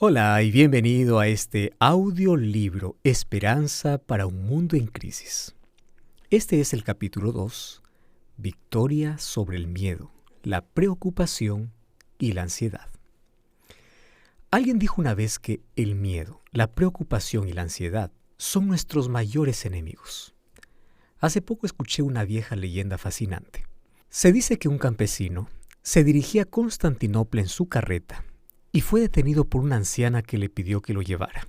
Hola y bienvenido a este audiolibro Esperanza para un mundo en crisis. Este es el capítulo 2, Victoria sobre el miedo, la preocupación y la ansiedad. Alguien dijo una vez que el miedo, la preocupación y la ansiedad son nuestros mayores enemigos. Hace poco escuché una vieja leyenda fascinante. Se dice que un campesino se dirigía a Constantinopla en su carreta y fue detenido por una anciana que le pidió que lo llevara.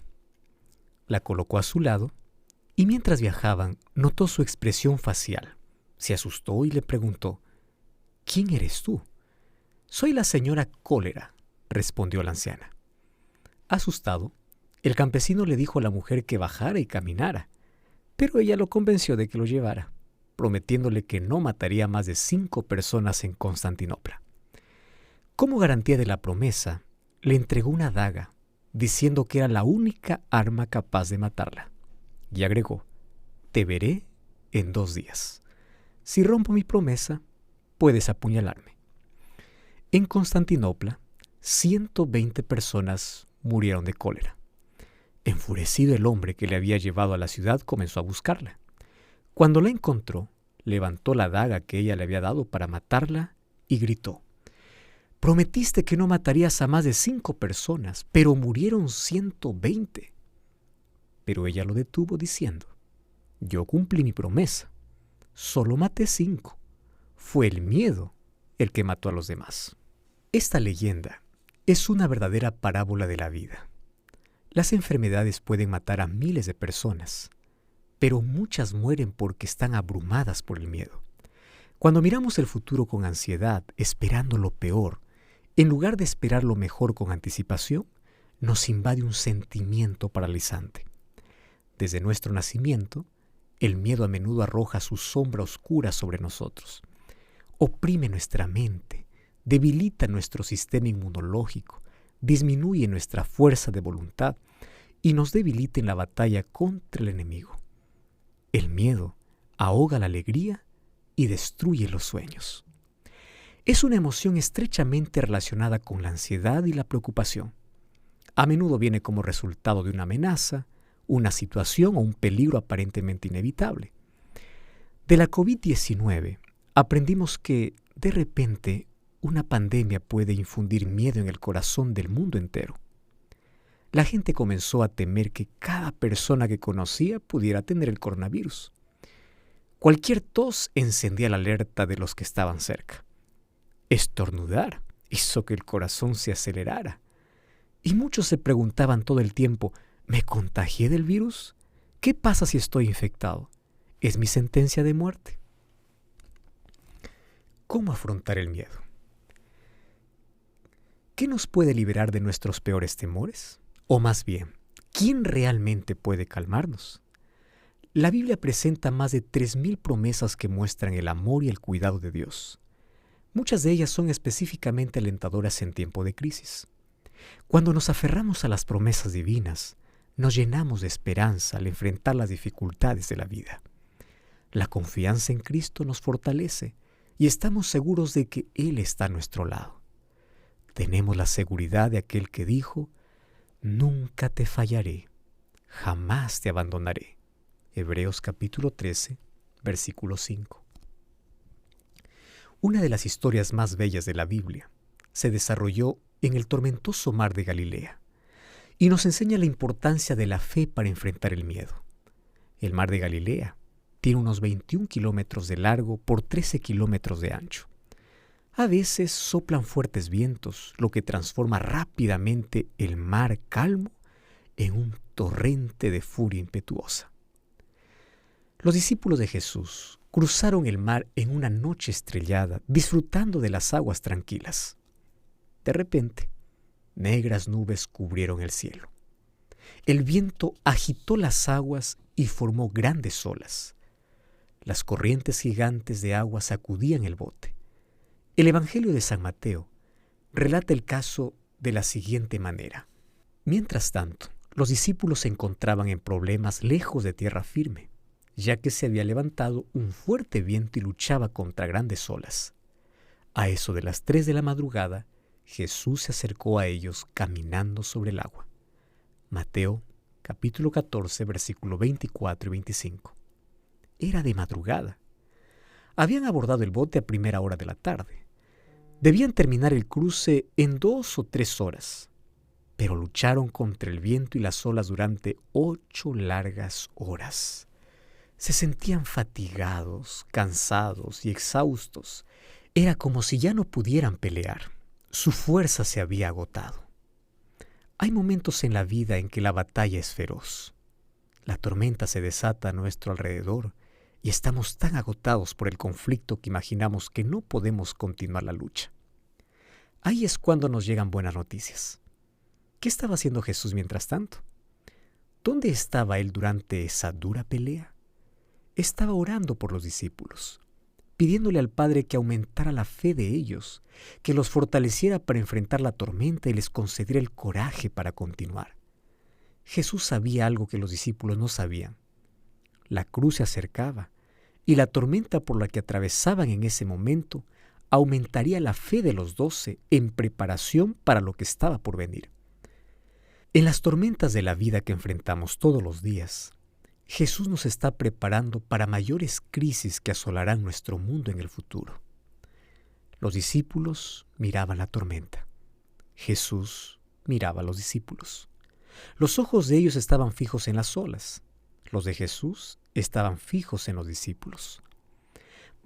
La colocó a su lado y mientras viajaban notó su expresión facial. Se asustó y le preguntó: «¿Quién eres tú?» «Soy la señora Cólera», respondió la anciana. Asustado, el campesino le dijo a la mujer que bajara y caminara, pero ella lo convenció de que lo llevara, prometiéndole que no mataría a más de 5 personas en Constantinopla. Como garantía de la promesa, le entregó una daga, diciendo que era la única arma capaz de matarla. Y agregó: «Te veré en 2 días. Si rompo mi promesa, puedes apuñalarme». En Constantinopla, 120 personas murieron de cólera. Enfurecido, el hombre que le había llevado a la ciudad comenzó a buscarla. Cuando la encontró, levantó la daga que ella le había dado para matarla y gritó: «Prometiste que no matarías a más de 5 personas, pero murieron 120. Pero ella lo detuvo diciendo: «Yo cumplí mi promesa. Solo maté 5. Fue el miedo el que mató a los demás». Esta leyenda es una verdadera parábola de la vida. Las enfermedades pueden matar a miles de personas, pero muchas mueren porque están abrumadas por el miedo. Cuando miramos el futuro con ansiedad, esperando lo peor, en lugar de esperar lo mejor con anticipación, nos invade un sentimiento paralizante. Desde nuestro nacimiento, el miedo a menudo arroja su sombra oscura sobre nosotros. Oprime nuestra mente, debilita nuestro sistema inmunológico, disminuye nuestra fuerza de voluntad y nos debilita en la batalla contra el enemigo. El miedo ahoga la alegría y destruye los sueños. Es una emoción estrechamente relacionada con la ansiedad y la preocupación. A menudo viene como resultado de una amenaza, una situación o un peligro aparentemente inevitable. De la COVID-19 aprendimos que, de repente, una pandemia puede infundir miedo en el corazón del mundo entero. La gente comenzó a temer que cada persona que conocía pudiera tener el coronavirus. Cualquier tos encendía la alerta de los que estaban cerca. Estornudar hizo que el corazón se acelerara. Y muchos se preguntaban todo el tiempo: ¿me contagié del virus? ¿Qué pasa si estoy infectado? ¿Es mi sentencia de muerte? ¿Cómo afrontar el miedo? ¿Qué nos puede liberar de nuestros peores temores? O más bien, ¿quién realmente puede calmarnos? La Biblia presenta más de 3,000 promesas que muestran el amor y el cuidado de Dios. Muchas de ellas son específicamente alentadoras en tiempo de crisis. Cuando nos aferramos a las promesas divinas, nos llenamos de esperanza al enfrentar las dificultades de la vida. La confianza en Cristo nos fortalece y estamos seguros de que Él está a nuestro lado. Tenemos la seguridad de aquel que dijo: «Nunca te fallaré, jamás te abandonaré». Hebreos capítulo 13, versículo 5. Una de las historias más bellas de la Biblia se desarrolló en el tormentoso mar de Galilea y nos enseña la importancia de la fe para enfrentar el miedo. El mar de Galilea tiene unos 21 kilómetros de largo por 13 kilómetros de ancho. A veces soplan fuertes vientos, lo que transforma rápidamente el mar calmo en un torrente de furia impetuosa. Los discípulos de Jesús cruzaron el mar en una noche estrellada, disfrutando de las aguas tranquilas. De repente, negras nubes cubrieron el cielo. El viento agitó las aguas y formó grandes olas. Las corrientes gigantes de agua sacudían el bote. El Evangelio de San Mateo relata el caso de la siguiente manera. Mientras tanto, los discípulos se encontraban en problemas lejos de tierra firme, ya que se había levantado un fuerte viento y luchaba contra grandes olas. A eso de las 3 de la madrugada, Jesús se acercó a ellos caminando sobre el agua. Mateo capítulo 14, versículo 24 y 25. Era de madrugada. Habían abordado el bote a primera hora de la tarde. Debían terminar el cruce en 2 o 3 horas, pero lucharon contra el viento y las olas durante 8 largas horas. Se sentían fatigados, cansados y exhaustos. Era como si ya no pudieran pelear. Su fuerza se había agotado. Hay momentos en la vida en que la batalla es feroz. La tormenta se desata a nuestro alrededor y estamos tan agotados por el conflicto que imaginamos que no podemos continuar la lucha. Ahí es cuando nos llegan buenas noticias. ¿Qué estaba haciendo Jesús mientras tanto? ¿Dónde estaba él durante esa dura pelea? Estaba orando por los discípulos, pidiéndole al Padre que aumentara la fe de ellos, que los fortaleciera para enfrentar la tormenta y les concediera el coraje para continuar. Jesús sabía algo que los discípulos no sabían. La cruz se acercaba y la tormenta por la que atravesaban en ese momento aumentaría la fe de los 12 en preparación para lo que estaba por venir. En las tormentas de la vida que enfrentamos todos los días, Jesús nos está preparando para mayores crisis que asolarán nuestro mundo en el futuro. Los discípulos miraban la tormenta. Jesús miraba a los discípulos. Los ojos de ellos estaban fijos en las olas. Los de Jesús estaban fijos en los discípulos.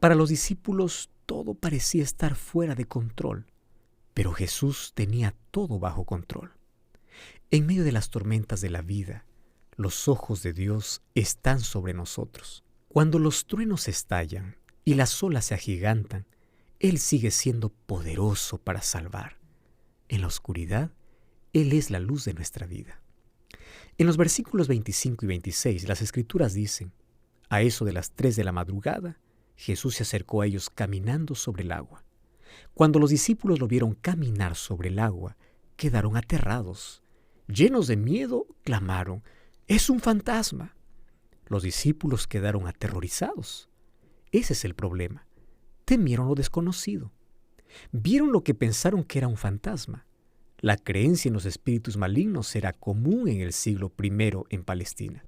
Para los discípulos todo parecía estar fuera de control, pero Jesús tenía todo bajo control. En medio de las tormentas de la vida, los ojos de Dios están sobre nosotros. Cuando los truenos estallan y las olas se agigantan, Él sigue siendo poderoso para salvar. En la oscuridad, Él es la luz de nuestra vida. En los versículos 25 y 26, las Escrituras dicen: a eso de las 3 de la madrugada, Jesús se acercó a ellos caminando sobre el agua. Cuando los discípulos lo vieron caminar sobre el agua, quedaron aterrados. Llenos de miedo, clamaron: ¡es un fantasma! Los discípulos quedaron aterrorizados. Ese es el problema. Temieron lo desconocido. Vieron lo que pensaron que era un fantasma. La creencia en los espíritus malignos era común en el siglo I en Palestina.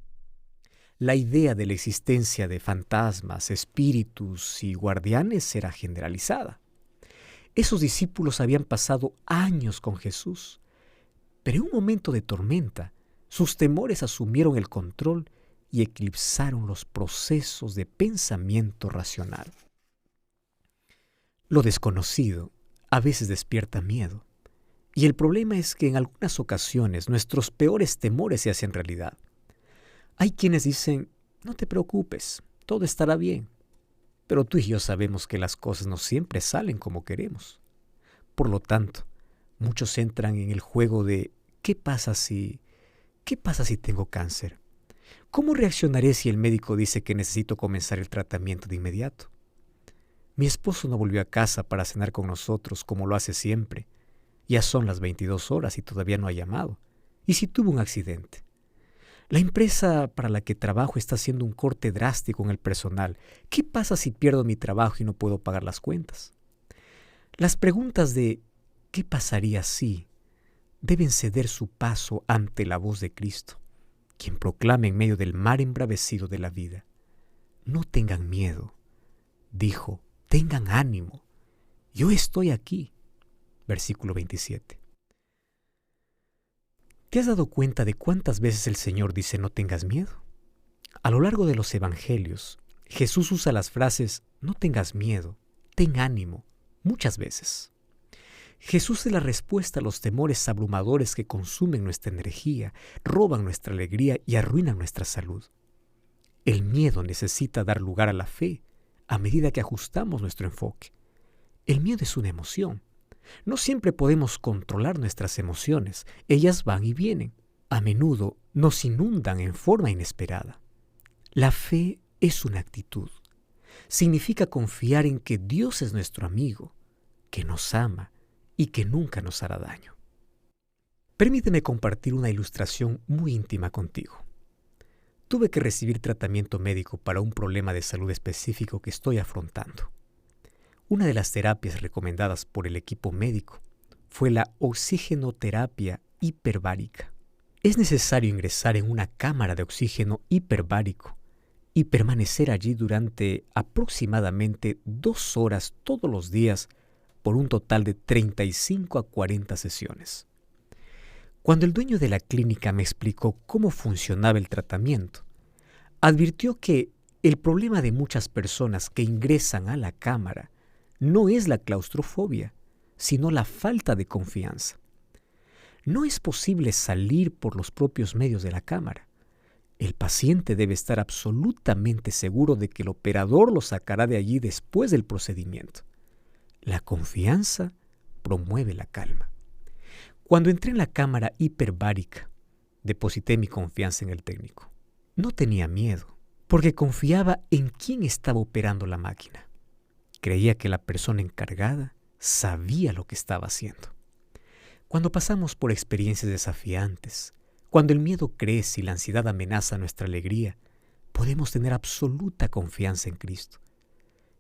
La idea de la existencia de fantasmas, espíritus y guardianes era generalizada. Esos discípulos habían pasado años con Jesús, pero en un momento de tormenta, sus temores asumieron el control y eclipsaron los procesos de pensamiento racional. Lo desconocido a veces despierta miedo, y el problema es que en algunas ocasiones nuestros peores temores se hacen realidad. Hay quienes dicen: no te preocupes, todo estará bien. Pero tú y yo sabemos que las cosas no siempre salen como queremos. Por lo tanto, muchos entran en el juego de ¿qué pasa si tengo cáncer? ¿Cómo reaccionaré si el médico dice que necesito comenzar el tratamiento de inmediato? Mi esposo no volvió a casa para cenar con nosotros como lo hace siempre. Ya son las 22 horas y todavía no ha llamado. ¿Y si tuvo un accidente? La empresa para la que trabajo está haciendo un corte drástico en el personal. ¿Qué pasa si pierdo mi trabajo y no puedo pagar las cuentas? Las preguntas de ¿qué pasaría si? Deben ceder su paso ante la voz de Cristo, quien proclama en medio del mar embravecido de la vida: no tengan miedo. Dijo: tengan ánimo. Yo estoy aquí. Versículo 27. ¿Te has dado cuenta de cuántas veces el Señor dice no tengas miedo? A lo largo de los evangelios, Jesús usa las frases no tengas miedo, ten ánimo, muchas veces. Jesús es la respuesta a los temores abrumadores que consumen nuestra energía, roban nuestra alegría y arruinan nuestra salud. El miedo necesita dar lugar a la fe a medida que ajustamos nuestro enfoque. El miedo es una emoción. No siempre podemos controlar nuestras emociones. Ellas van y vienen. A menudo nos inundan en forma inesperada. La fe es una actitud. Significa confiar en que Dios es nuestro amigo, que nos ama y que nunca nos hará daño. Permíteme compartir una ilustración muy íntima contigo. Tuve que recibir tratamiento médico para un problema de salud específico que estoy afrontando. Una de las terapias recomendadas por el equipo médico fue la oxigenoterapia hiperbárica. Es necesario ingresar en una cámara de oxígeno hiperbárico y permanecer allí durante aproximadamente 2 horas todos los días por un total de 35 a 40 sesiones. Cuando el dueño de la clínica me explicó cómo funcionaba el tratamiento, advirtió que el problema de muchas personas que ingresan a la cámara no es la claustrofobia, sino la falta de confianza. No es posible salir por los propios medios de la cámara. El paciente debe estar absolutamente seguro de que el operador lo sacará de allí después del procedimiento. La confianza promueve la calma. Cuando entré en la cámara hiperbárica, deposité mi confianza en el técnico. No tenía miedo, porque confiaba en quién estaba operando la máquina. Creía que la persona encargada sabía lo que estaba haciendo. Cuando pasamos por experiencias desafiantes, cuando el miedo crece y la ansiedad amenaza nuestra alegría, podemos tener absoluta confianza en Cristo.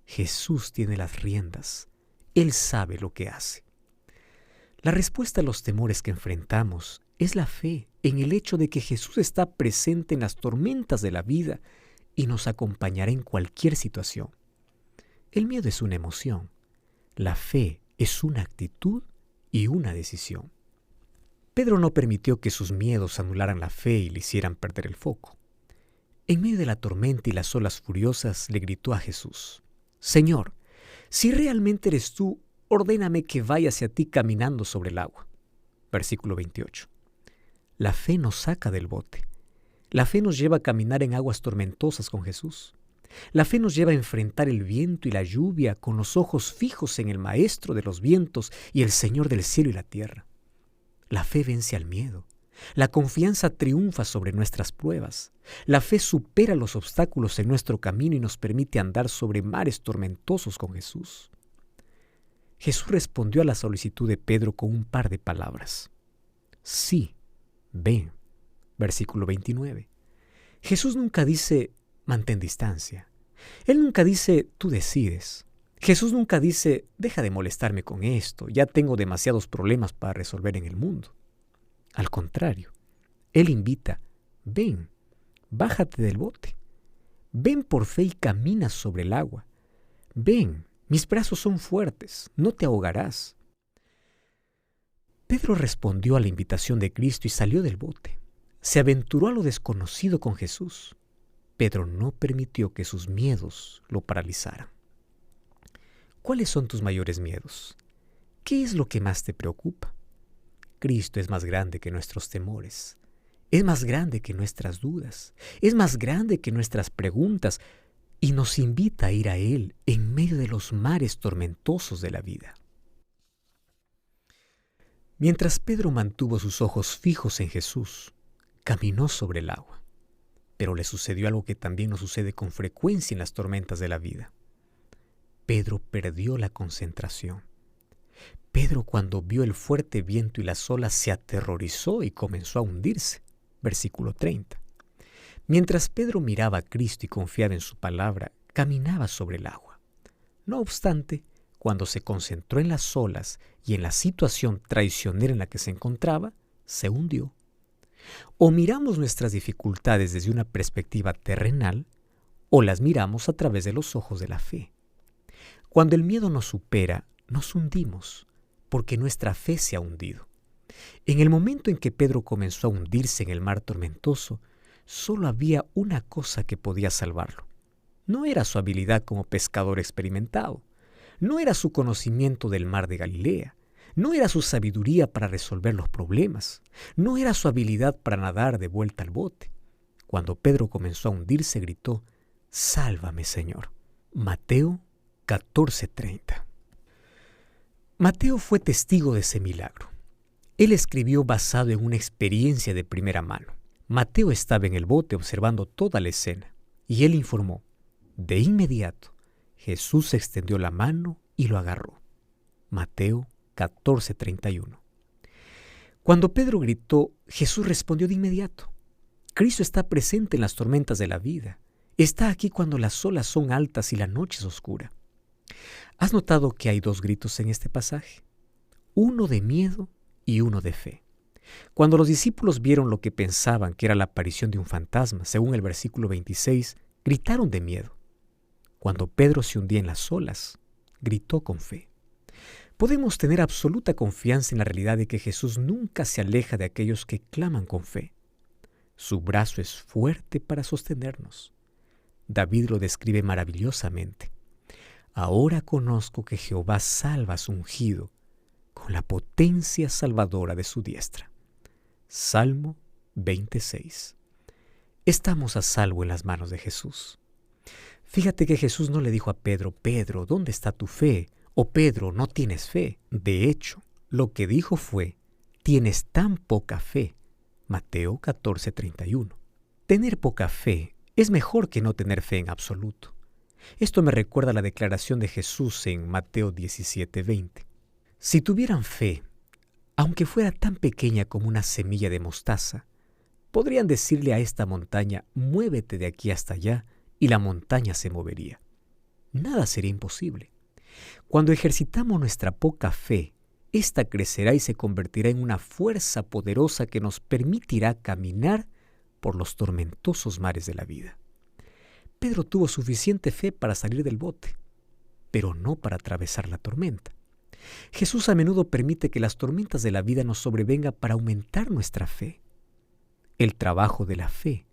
Jesús tiene las riendas. Él sabe lo que hace. La respuesta a los temores que enfrentamos es la fe en el hecho de que Jesús está presente en las tormentas de la vida y nos acompañará en cualquier situación. El miedo es una emoción. La fe es una actitud y una decisión. Pedro no permitió que sus miedos anularan la fe y le hicieran perder el foco. En medio de la tormenta y las olas furiosas le gritó a Jesús: «Señor, si realmente eres tú, ordéname que vaya hacia ti caminando sobre el agua». Versículo 28. La fe nos saca del bote. La fe nos lleva a caminar en aguas tormentosas con Jesús. La fe nos lleva a enfrentar el viento y la lluvia con los ojos fijos en el Maestro de los vientos y el Señor del cielo y la tierra. La fe vence al miedo. La confianza triunfa sobre nuestras pruebas. La fe supera los obstáculos en nuestro camino y nos permite andar sobre mares tormentosos con Jesús. Jesús respondió a la solicitud de Pedro con un par de palabras. Sí, ven. Versículo 29. Jesús nunca dice, mantén distancia. Él nunca dice, tú decides. Jesús nunca dice, deja de molestarme con esto, ya tengo demasiados problemas para resolver en el mundo. Al contrario, Él invita, ven, bájate del bote. Ven por fe y camina sobre el agua. Ven, mis brazos son fuertes, no te ahogarás. Pedro respondió a la invitación de Cristo y salió del bote. Se aventuró a lo desconocido con Jesús. Pedro no permitió que sus miedos lo paralizaran. ¿Cuáles son tus mayores miedos? ¿Qué es lo que más te preocupa? Cristo es más grande que nuestros temores. Es más grande que nuestras dudas. Es más grande que nuestras preguntas y nos invita a ir a Él en medio de los mares tormentosos de la vida. Mientras Pedro mantuvo sus ojos fijos en Jesús, caminó sobre el agua. Pero le sucedió algo que también nos sucede con frecuencia en las tormentas de la vida. Pedro perdió la concentración. Pedro, cuando vio el fuerte viento y las olas, se aterrorizó y comenzó a hundirse. Versículo 30. Mientras Pedro miraba a Cristo y confiaba en su palabra, caminaba sobre el agua. No obstante, cuando se concentró en las olas y en la situación traicionera en la que se encontraba, se hundió. O miramos nuestras dificultades desde una perspectiva terrenal, o las miramos a través de los ojos de la fe. Cuando el miedo nos supera, nos hundimos, porque nuestra fe se ha hundido. En el momento en que Pedro comenzó a hundirse en el mar tormentoso, solo había una cosa que podía salvarlo. No era su habilidad como pescador experimentado, no era su conocimiento del mar de Galilea, no era su sabiduría para resolver los problemas, no era su habilidad para nadar de vuelta al bote. Cuando Pedro comenzó a hundirse, gritó, «Sálvame, Señor». Mateo 14:30. Mateo fue testigo de ese milagro. Él escribió basado en una experiencia de primera mano. Mateo estaba en el bote observando toda la escena, y él informó, de inmediato, Jesús extendió la mano y lo agarró. Mateo 14:31. Cuando Pedro gritó, Jesús respondió de inmediato. Cristo está presente en las tormentas de la vida. Está aquí cuando las olas son altas y la noche es oscura. ¿Has notado que hay 2 gritos en este pasaje? uno de miedo y uno de fe. Cuando los discípulos vieron lo que pensaban que era la aparición de un fantasma, según el versículo 26, gritaron de miedo. Cuando Pedro se hundía en las olas, gritó con fe. Podemos tener absoluta confianza en la realidad de que Jesús nunca se aleja de aquellos que claman con fe. Su brazo es fuerte para sostenernos. David lo describe maravillosamente. Ahora conozco que Jehová salva a su ungido con la potencia salvadora de su diestra. Salmo 26. Estamos a salvo en las manos de Jesús. Fíjate que Jesús no le dijo a Pedro, Pedro, ¿dónde está tu fe? O Pedro, no tienes fe. De hecho, lo que dijo fue, tienes tan poca fe. Mateo 14:31. Tener poca fe es mejor que no tener fe en absoluto. Esto me recuerda a la declaración de Jesús en Mateo 17:20. Si tuvieran fe, aunque fuera tan pequeña como una semilla de mostaza, podrían decirle a esta montaña, muévete de aquí hasta allá, y la montaña se movería. Nada sería imposible. Cuando ejercitamos nuestra poca fe, ésta crecerá y se convertirá en una fuerza poderosa que nos permitirá caminar por los tormentosos mares de la vida. Pedro tuvo suficiente fe para salir del bote, pero no para atravesar la tormenta. Jesús a menudo permite que las tormentas de la vida nos sobrevengan para aumentar nuestra fe. El trabajo de la fe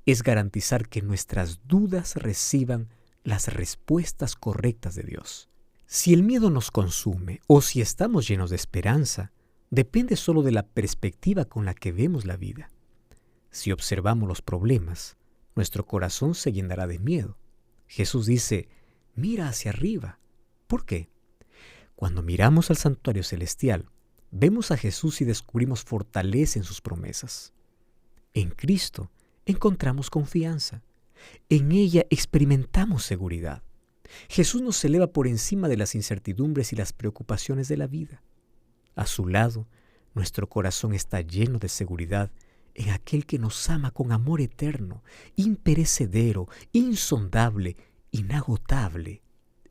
es garantizar que nuestras dudas reciban las respuestas correctas de Dios. Si el miedo nos consume o si estamos llenos de esperanza, depende solo de la perspectiva con la que vemos la vida. Si observamos los problemas, nuestro corazón se llenará de miedo. Jesús dice, mira hacia arriba. ¿Por qué? Cuando miramos al santuario celestial, vemos a Jesús y descubrimos fortaleza en sus promesas. En Cristo encontramos confianza. En ella experimentamos seguridad. Jesús nos eleva por encima de las incertidumbres y las preocupaciones de la vida. A su lado, nuestro corazón está lleno de seguridad en aquel que nos ama con amor eterno, imperecedero, insondable, inagotable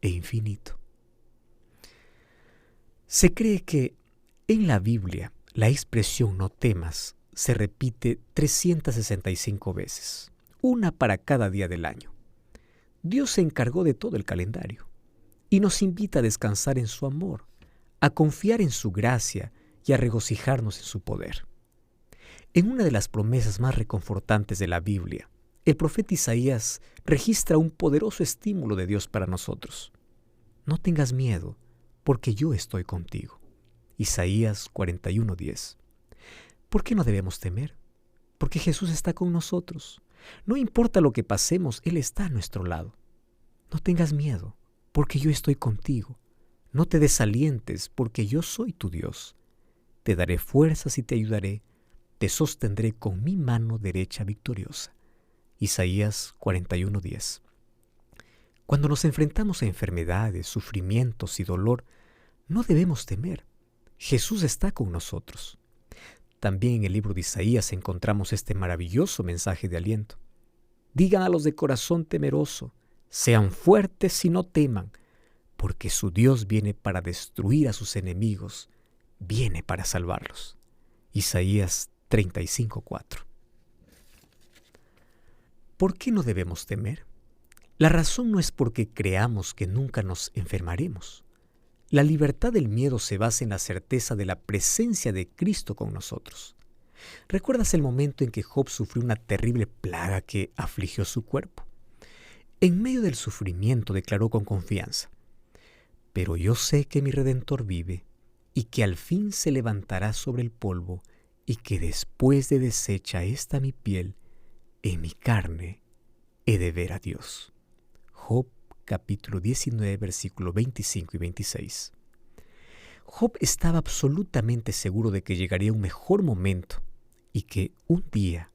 e infinito. Se cree que en la Biblia la expresión no temas se repite 365 veces, una para cada día del año. Dios se encargó de todo el calendario y nos invita a descansar en su amor, a confiar en su gracia y a regocijarnos en su poder. En una de las promesas más reconfortantes de la Biblia, el profeta Isaías registra un poderoso estímulo de Dios para nosotros. No tengas miedo, porque yo estoy contigo. Isaías 41:10. ¿Por qué no debemos temer? Porque Jesús está con nosotros. No importa lo que pasemos, Él está a nuestro lado. No tengas miedo, porque yo estoy contigo. No te desalientes, porque yo soy tu Dios. Te daré fuerzas y te ayudaré. Te sostendré con mi mano derecha victoriosa. Isaías 41:10. Cuando nos enfrentamos a enfermedades, sufrimientos y dolor, no debemos temer. Jesús está con nosotros. También en el libro de Isaías encontramos este maravilloso mensaje de aliento. Digan a los de corazón temeroso, sean fuertes y no teman, porque su Dios viene para destruir a sus enemigos, viene para salvarlos. Isaías 35:4. ¿Por qué no debemos temer? La razón no es porque creamos que nunca nos enfermaremos. La libertad del miedo se basa en la certeza de la presencia de Cristo con nosotros. ¿Recuerdas el momento en que Job sufrió una terrible plaga que afligió su cuerpo? En medio del sufrimiento declaró con confianza, pero yo sé que mi Redentor vive y que al fin se levantará sobre el polvo y que después de deshecha esta mi piel, en mi carne he de ver a Dios. Job capítulo 19, versículos 25 y 26. Job estaba absolutamente seguro de que llegaría un mejor momento y que un día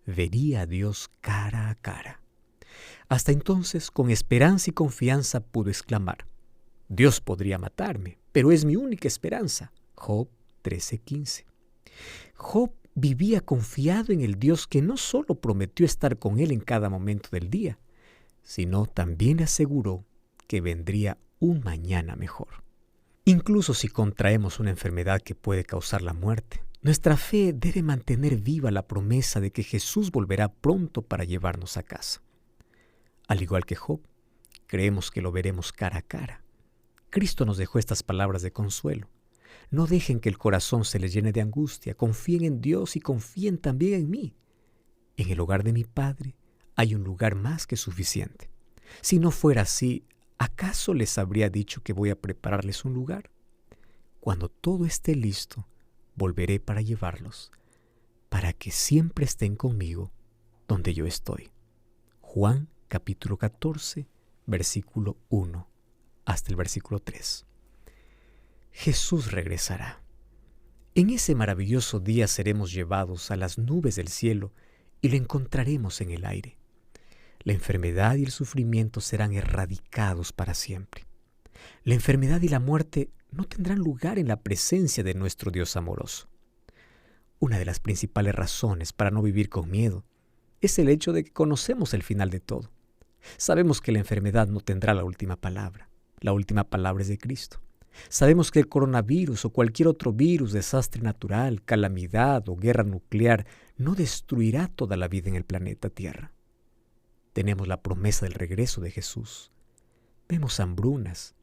vería a Dios cara a cara. Hasta entonces, con esperanza y confianza, pudo exclamar, Dios podría matarme, pero es mi única esperanza. Job 13:15. Job vivía confiado en el Dios que no solo prometió estar con él en cada momento del día, sino también le aseguró que vendría un mañana mejor. Incluso si contraemos una enfermedad que puede causar la muerte, nuestra fe debe mantener viva la promesa de que Jesús volverá pronto para llevarnos a casa. Al igual que Job, creemos que lo veremos cara a cara. Cristo nos dejó estas palabras de consuelo. No dejen que el corazón se les llene de angustia. Confíen en Dios y confíen también en mí. En el hogar de mi Padre hay un lugar más que suficiente. Si no fuera así, ¿acaso les habría dicho que voy a prepararles un lugar? Cuando todo esté listo, volveré para llevarlos, para que siempre estén conmigo donde yo estoy. Juan capítulo 14, versículo 1 hasta el versículo 3. Jesús regresará. En ese maravilloso día seremos llevados a las nubes del cielo y lo encontraremos en el aire. La enfermedad y el sufrimiento serán erradicados para siempre. La enfermedad y la muerte no tendrán lugar en la presencia de nuestro Dios amoroso. Una de las principales razones para no vivir con miedo es el hecho de que conocemos el final de todo. Sabemos que la enfermedad no tendrá la última palabra. La última palabra es de Cristo. Sabemos que el coronavirus o cualquier otro virus, desastre natural, calamidad o guerra nuclear no destruirá toda la vida en el planeta Tierra. Tenemos la promesa del regreso de Jesús. Vemos hambrunas,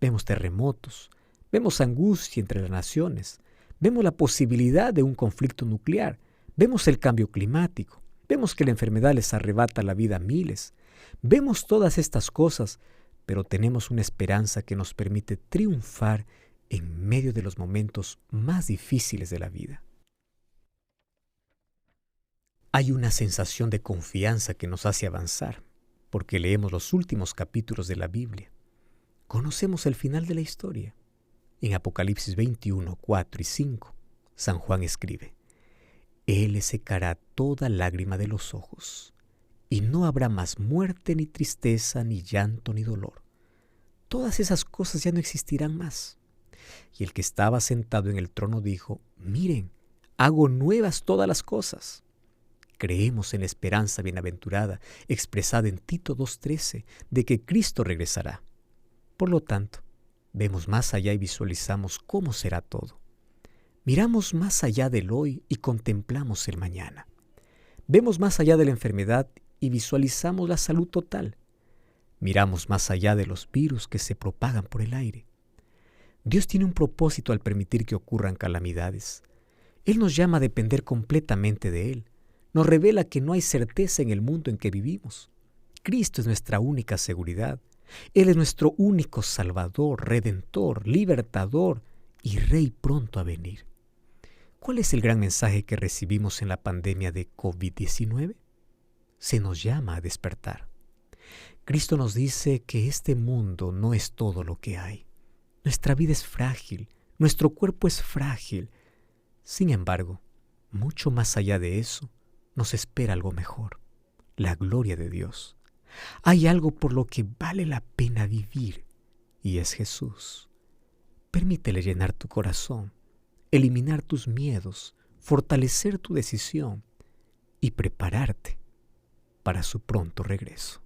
vemos terremotos, vemos angustia entre las naciones, vemos la posibilidad de un conflicto nuclear, vemos el cambio climático, vemos que la enfermedad les arrebata la vida a miles. Vemos todas estas cosas, pero tenemos una esperanza que nos permite triunfar en medio de los momentos más difíciles de la vida. Hay una sensación de confianza que nos hace avanzar, porque leemos los últimos capítulos de la Biblia. Conocemos el final de la historia. En Apocalipsis 21, 4 y 5, San Juan escribe: Él le secará toda lágrima de los ojos, y no habrá más muerte, ni tristeza, ni llanto, ni dolor. Todas esas cosas ya no existirán más. Y el que estaba sentado en el trono dijo: Miren, hago nuevas todas las cosas. Creemos en la esperanza bienaventurada expresada en Tito 2:13 de que Cristo regresará. Por lo tanto, vemos más allá y visualizamos cómo será todo. Miramos más allá del hoy y contemplamos el mañana. Vemos más allá de la enfermedad y visualizamos la salud total. Miramos más allá de los virus que se propagan por el aire. Dios tiene un propósito al permitir que ocurran calamidades. Él nos llama a depender completamente de Él. Nos revela que no hay certeza en el mundo en que vivimos. Cristo es nuestra única seguridad. Él es nuestro único Salvador, Redentor, Libertador y Rey pronto a venir. ¿Cuál es el gran mensaje que recibimos en la pandemia de COVID-19? Se nos llama a despertar. Cristo nos dice que este mundo no es todo lo que hay. Nuestra vida es frágil, nuestro cuerpo es frágil. Sin embargo, mucho más allá de eso, nos espera algo mejor, la gloria de Dios. Hay algo por lo que vale la pena vivir, y es Jesús. Permítele llenar tu corazón, eliminar tus miedos, fortalecer tu decisión y prepararte para su pronto regreso.